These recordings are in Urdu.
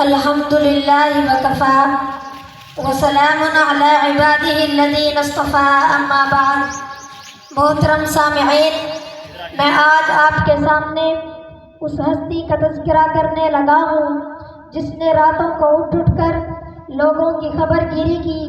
الحمد للہ وکفی وسلام علی عبادہ الذین اصطفی اما بعد۔ محترم سامعین، میں آج آپ کے سامنے اس ہستی کا تذکرہ کرنے لگا ہوں جس نے راتوں کو اٹھ کر لوگوں کی خبر گیری کی،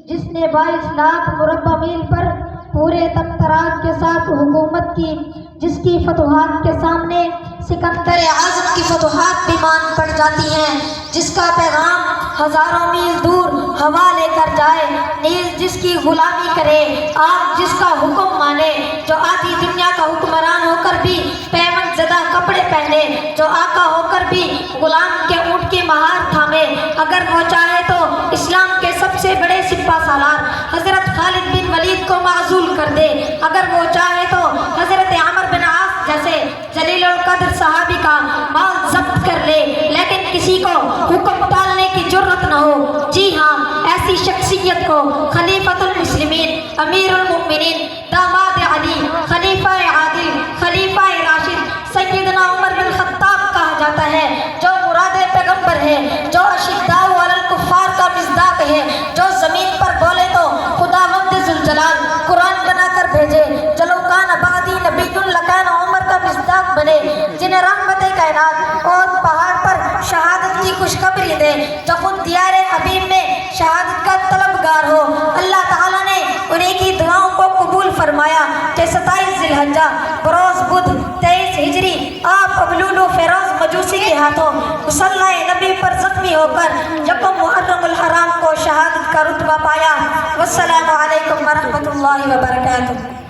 جس نے 22 لاکھ مربع میل پر پورے تختراج کے ساتھ حکومت کی، جس کی فتوحات کے سامنے سکندر اعظم کی فتوحات بھی مان پڑ جاتی ہیں، جس کا پیغام ہزاروں میل دور ہوا لے کر جائے، نیز جس کی غلامی کرے، آپ جس کا حکم مانے، جو آدھی دنیا کا حکمران ہو کر بھی پیوند زدہ کپڑے پہنے، جو آقا ہو کر بھی غلام کے اونٹ کی مہار تھامے، اگر وہ چاہے تو اسلام کے سب سے بڑے سپہ سالار حضرت خالد بن ولید کو معزول کر دے، اگر وہ چاہے تو حضرت عمر بن عاص جیسے جلیل القدر صحابی کا مال ضبط کر لے، لیکن کسی کو حکم ٹالنے کی جرت نہ ہو۔ جی ہاں، ایسی شخصیت کو خلیفۃ المسلمین، امیر المؤمنین، داماد علی، خلیفہ عادل، خلیفہ راشد سیدنا عمر بن خطاب کہا جاتا ہے، جو مراد پیغمبر ہے، جو اشداء علی الکفار کا مصداق ہے، جو زمین پر بولے تو خداوند ذوالجلال قرآن بنا کر بھیجے، جلو کان بعدی نبی لکان عمر کا مصداق بنے، جنہیں رحمت کائنات اور پہاڑ پر شہادت کی خوشخبری دے، جو خود دیار حبیب میں شہادت کا طلبگار ہو۔ اللہ تعالیٰ نے انہیں کی دعاؤں کو قبول فرمایا کہ 27 ذی الحجہ بروز بدھ 23 ہجری آپ ابلولو فیروز مجوسی کے ہاتھوں مصلی نبی پر زخمی ہو کر یکم محرم الحرام کو شہادت کا رتبہ پایا۔ والسلام علیکم ورحمۃ اللہ وبرکاتہ۔